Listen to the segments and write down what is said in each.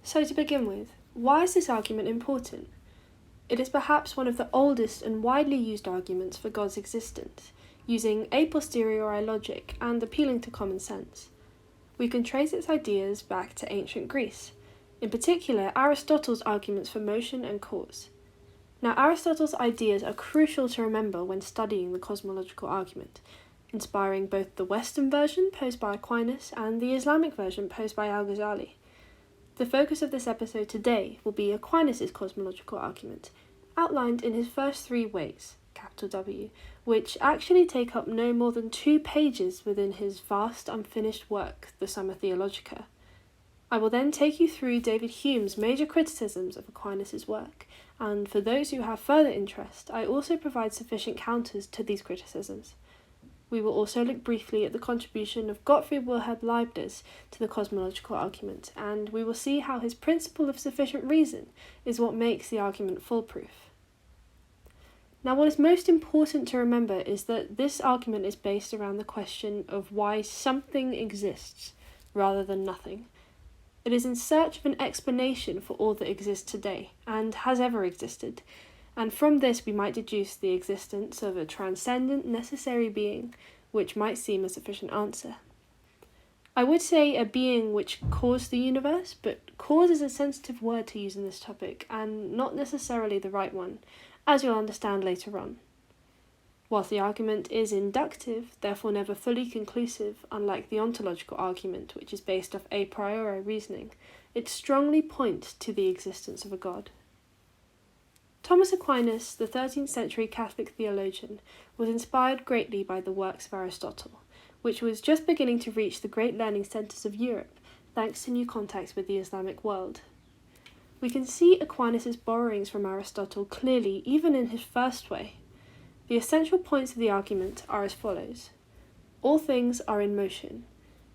So to begin with, why is this argument important? It is perhaps one of the oldest and widely used arguments for God's existence, using a posteriori logic and appealing to common sense. We can trace its ideas back to ancient Greece, in particular Aristotle's arguments for motion and cause. Now, Aristotle's ideas are crucial to remember when studying the cosmological argument, inspiring both the Western version posed by Aquinas and the Islamic version posed by Al-Ghazali. The focus of this episode today will be Aquinas' cosmological argument, outlined in his first three ways, capital W, which actually take up no more than 2 pages within his vast unfinished work, the Summa Theologica. I will then take you through David Hume's major criticisms of Aquinas' work, and for those who have further interest, I also provide sufficient counters to these criticisms. We will also look briefly at the contribution of Gottfried Wilhelm Leibniz to the cosmological argument, and we will see how his principle of sufficient reason is what makes the argument foolproof. Now, what is most important to remember is that this argument is based around the question of why something exists rather than nothing. It is in search of an explanation for all that exists today, and has ever existed, and from this we might deduce the existence of a transcendent, necessary being, which might seem a sufficient answer. I would say a being which caused the universe, but cause is a sensitive word to use in this topic, and not necessarily the right one, as you'll understand later on. Whilst the argument is inductive, therefore never fully conclusive, unlike the ontological argument, which is based off a priori reasoning, it strongly points to the existence of a god. Thomas Aquinas, the 13th century Catholic theologian, was inspired greatly by the works of Aristotle, which was just beginning to reach the great learning centres of Europe, thanks to new contacts with the Islamic world. We can see Aquinas' borrowings from Aristotle clearly even in his first way. The essential points of the argument are as follows. All things are in motion,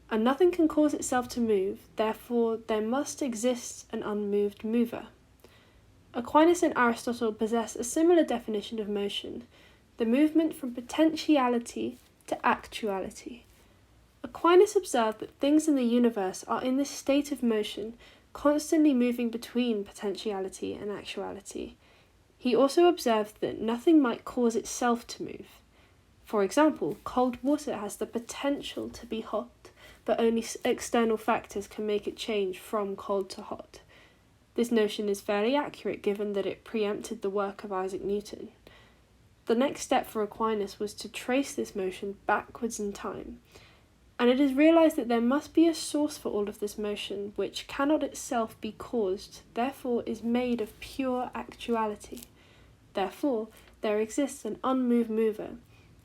and nothing can cause itself to move, therefore there must exist an unmoved mover. Aquinas and Aristotle possess a similar definition of motion, the movement from potentiality to actuality. Aquinas observed that things in the universe are in this state of motion, constantly moving between potentiality and actuality. He also observed that nothing might cause itself to move. For example, cold water has the potential to be hot, but only external factors can make it change from cold to hot. This notion is fairly accurate given that it preempted the work of Isaac Newton. The next step for Aquinas was to trace this motion backwards in time, and it is realized that there must be a source for all of this motion, which cannot itself be caused, therefore is made of pure actuality. Therefore, there exists an unmoved mover,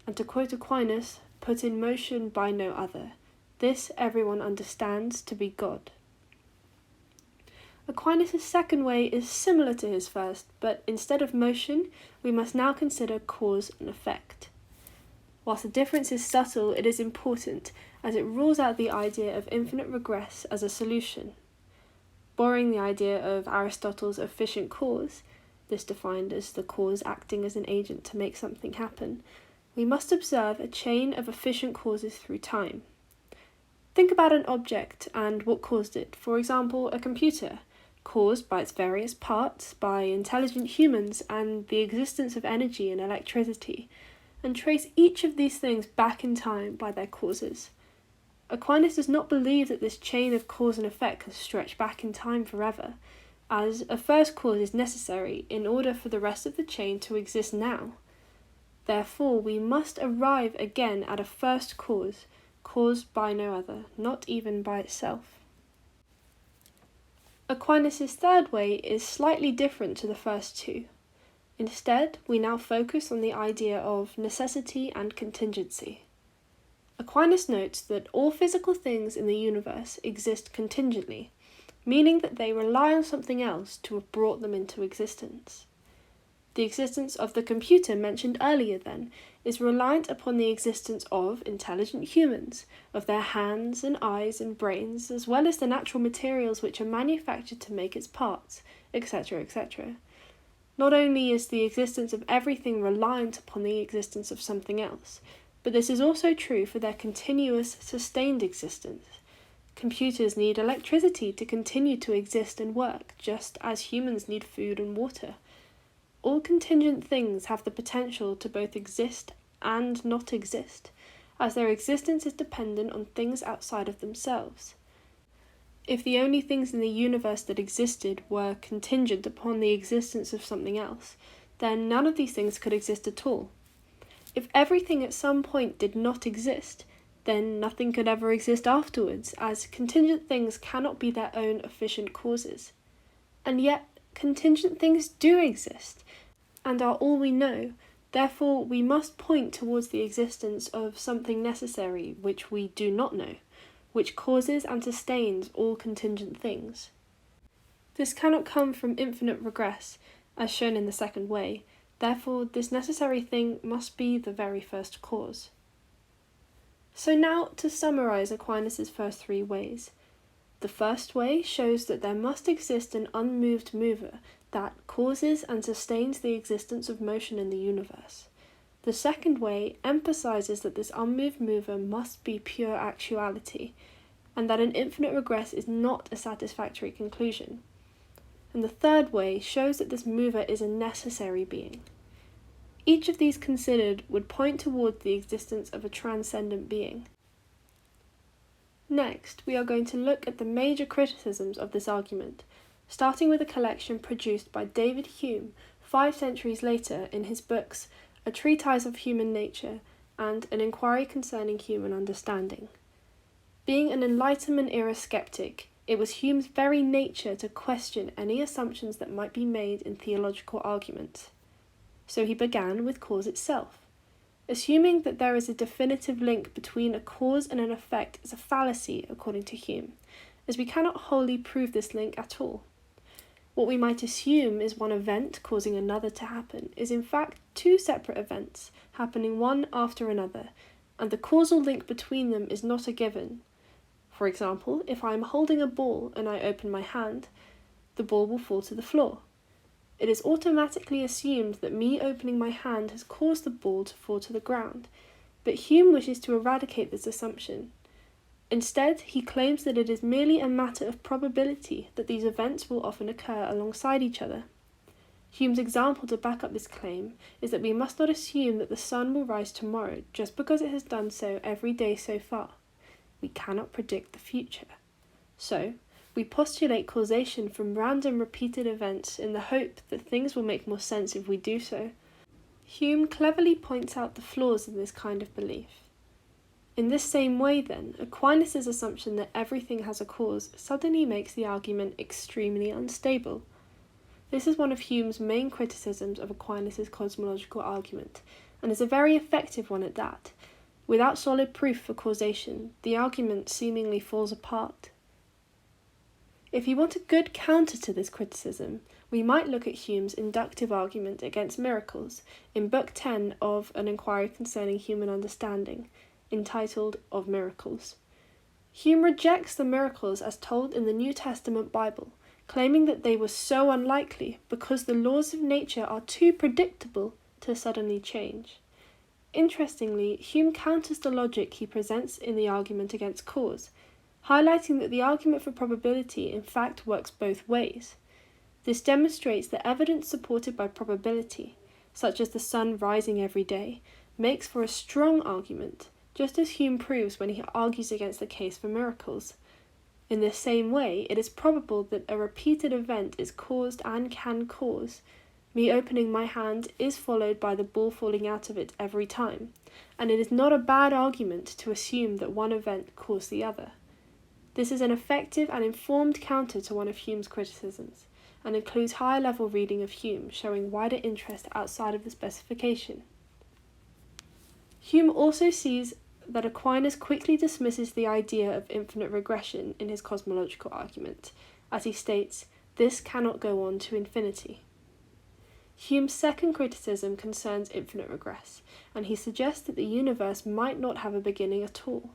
and to quote Aquinas, put in motion by no other. This everyone understands to be God. Aquinas' second way is similar to his first, but instead of motion, we must now consider cause and effect. Whilst the difference is subtle, it is important, as it rules out the idea of infinite regress as a solution. Borrowing the idea of Aristotle's efficient cause, this defined as the cause acting as an agent to make something happen, we must observe a chain of efficient causes through time. Think about an object and what caused it, for example, a computer, caused by its various parts, by intelligent humans, and the existence of energy and electricity, and trace each of these things back in time by their causes. Aquinas does not believe that this chain of cause and effect can stretch back in time forever, as a first cause is necessary in order for the rest of the chain to exist now. Therefore, we must arrive again at a first cause, caused by no other, not even by itself. Aquinas' third way is slightly different to the first two. Instead, we now focus on the idea of necessity and contingency. Aquinas notes that all physical things in the universe exist contingently, meaning that they rely on something else to have brought them into existence. The existence of the computer mentioned earlier, then, is reliant upon the existence of intelligent humans, of their hands and eyes and brains, as well as the natural materials which are manufactured to make its parts, etc., etc. Not only is the existence of everything reliant upon the existence of something else, but this is also true for their continuous, sustained existence. Computers need electricity to continue to exist and work, just as humans need food and water. All contingent things have the potential to both exist and not exist, as their existence is dependent on things outside of themselves. If the only things in the universe that existed were contingent upon the existence of something else, then none of these things could exist at all. If everything at some point did not exist, then nothing could ever exist afterwards, as contingent things cannot be their own efficient causes. And yet, contingent things do exist, and are all we know. Therefore, we must point towards the existence of something necessary which we do not know, which causes and sustains all contingent things. This cannot come from infinite regress, as shown in the second way. Therefore, this necessary thing must be the very first cause. So now, to summarize Aquinas' first three ways. The first way shows that there must exist an unmoved mover that causes and sustains the existence of motion in the universe. The second way emphasizes that this unmoved mover must be pure actuality, and that an infinite regress is not a satisfactory conclusion. And the third way shows that this mover is a necessary being. Each of these considered would point towards the existence of a transcendent being. Next, we are going to look at the major criticisms of this argument, starting with a collection produced by David Hume 5 centuries later in his books A Treatise of Human Nature and An Inquiry Concerning Human Understanding. Being an Enlightenment-era skeptic, it was Hume's very nature to question any assumptions that might be made in theological argument. So he began with cause itself. Assuming that there is a definitive link between a cause and an effect is a fallacy, according to Hume, as we cannot wholly prove this link at all. What we might assume is one event causing another to happen is in fact two separate events, happening one after another, and the causal link between them is not a given. For example, if I am holding a ball and I open my hand, the ball will fall to the floor. It is automatically assumed that me opening my hand has caused the ball to fall to the ground, but Hume wishes to eradicate this assumption. Instead, he claims that it is merely a matter of probability that these events will often occur alongside each other. Hume's example to back up this claim is that we must not assume that the sun will rise tomorrow just because it has done so every day so far. We cannot predict the future. So, we postulate causation from random repeated events in the hope that things will make more sense if we do so. Hume cleverly points out the flaws in this kind of belief. In this same way, then, Aquinas' assumption that everything has a cause suddenly makes the argument extremely unstable. This is one of Hume's main criticisms of Aquinas' cosmological argument, and is a very effective one at that. Without solid proof for causation, the argument seemingly falls apart. If you want a good counter to this criticism, we might look at Hume's inductive argument against miracles in Book 10 of An Inquiry Concerning Human Understanding, entitled Of Miracles. Hume rejects the miracles as told in the New Testament Bible, claiming that they were so unlikely because the laws of nature are too predictable to suddenly change. Interestingly, Hume counters the logic he presents in the argument against cause, highlighting that the argument for probability in fact works both ways. This demonstrates that evidence supported by probability, such as the sun rising every day, makes for a strong argument, just as Hume proves when he argues against the case for miracles. In the same way, it is probable that a repeated event is caused and can cause. Me opening my hand is followed by the ball falling out of it every time, and it is not a bad argument to assume that one event caused the other. This is an effective and informed counter to one of Hume's criticisms, and includes higher-level reading of Hume showing wider interest outside of the specification. Hume also sees that Aquinas quickly dismisses the idea of infinite regression in his cosmological argument, as he states, "This cannot go on to infinity." Hume's second criticism concerns infinite regress, and he suggests that the universe might not have a beginning at all.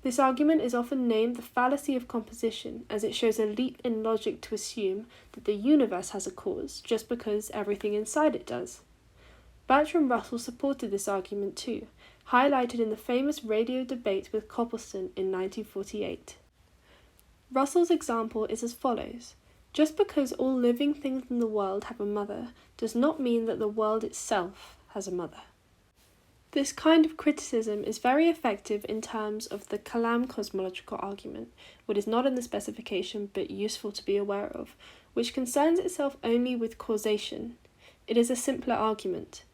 This argument is often named the fallacy of composition, as it shows a leap in logic to assume that the universe has a cause just because everything inside it does. Bertrand Russell supported this argument too, highlighted in the famous radio debate with Copleston in 1948. Russell's example is as follows. Just because all living things in the world have a mother does not mean that the world itself has a mother. This kind of criticism is very effective in terms of the Kalam cosmological argument, what is not in the specification but useful to be aware of, which concerns itself only with causation. It is a simpler argument.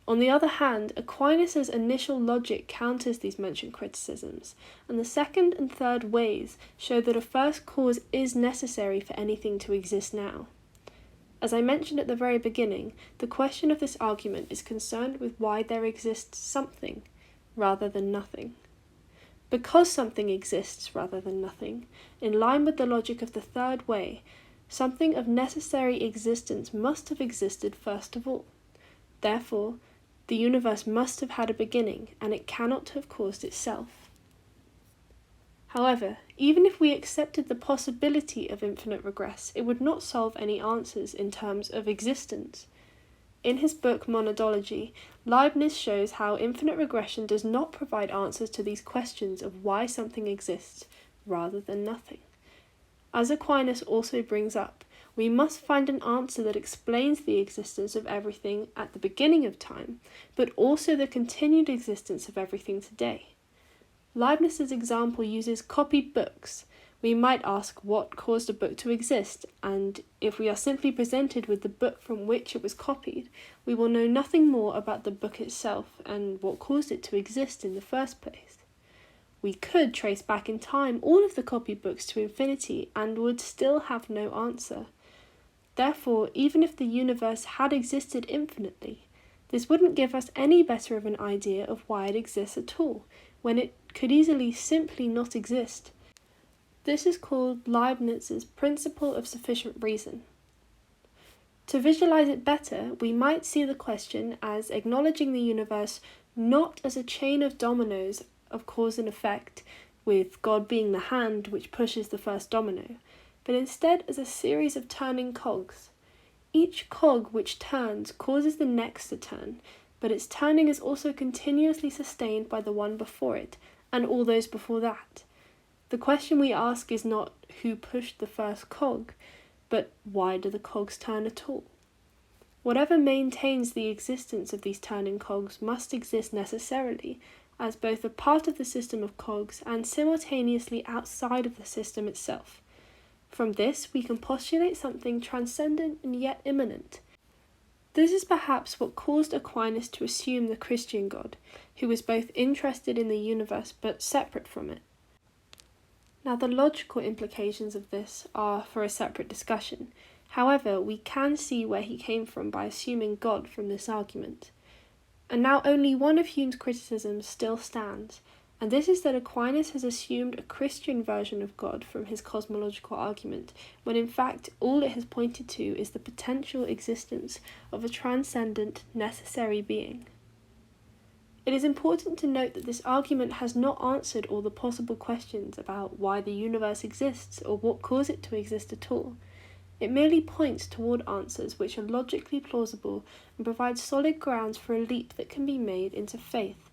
On the other hand, Aquinas' initial logic counters these mentioned criticisms, and the second and third ways show that a first cause is necessary for anything to exist now. As I mentioned at the very beginning, the question of this argument is concerned with why there exists something rather than nothing. Because something exists rather than nothing, in line with the logic of the third way, something of necessary existence must have existed first of all. Therefore, the universe must have had a beginning, and it cannot have caused itself. However, even if we accepted the possibility of infinite regress, it would not solve any answers in terms of existence. In his book Monadology, Leibniz shows how infinite regression does not provide answers to these questions of why something exists rather than nothing. As Aquinas also brings up, we must find an answer that explains the existence of everything at the beginning of time, but also the continued existence of everything today. Leibniz's example uses copied books. We might ask what caused a book to exist, and if we are simply presented with the book from which it was copied, we will know nothing more about the book itself and what caused it to exist in the first place. We could trace back in time all of the copied books to infinity and would still have no answer. Therefore, even if the universe had existed infinitely, this wouldn't give us any better of an idea of why it exists at all, when it could easily simply not exist. This is called Leibniz's principle of sufficient reason. To visualize it better, we might see the question as acknowledging the universe not as a chain of dominoes of cause and effect, with God being the hand which pushes the first domino, but instead as a series of turning cogs. Each cog which turns causes the next to turn, but its turning is also continuously sustained by the one before it, and all those before that. The question we ask is not who pushed the first cog, but why do the cogs turn at all? Whatever maintains the existence of these turning cogs must exist necessarily, as both a part of the system of cogs and simultaneously outside of the system itself. From this, we can postulate something transcendent and yet immanent. This is perhaps what caused Aquinas to assume the Christian God, who was both interested in the universe but separate from it. Now, the logical implications of this are for a separate discussion. However, we can see where he came from by assuming God from this argument. And now only one of Hume's criticisms still stands, and this is that Aquinas has assumed a Christian version of God from his cosmological argument, when in fact all it has pointed to is the potential existence of a transcendent, necessary being. It is important to note that this argument has not answered all the possible questions about why the universe exists or what caused it to exist at all. It merely points toward answers which are logically plausible and provides solid grounds for a leap that can be made into faith.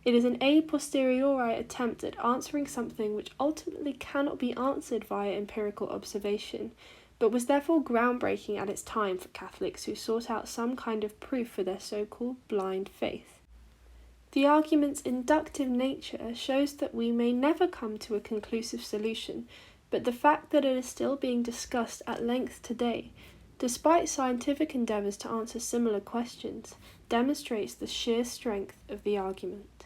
It is an a posteriori attempt at answering something which ultimately cannot be answered via empirical observation, but was therefore groundbreaking at its time for Catholics who sought out some kind of proof for their so-called blind faith. The argument's inductive nature shows that we may never come to a conclusive solution, but the fact that it is still being discussed at length today, despite scientific endeavours to answer similar questions, demonstrates the sheer strength of the argument.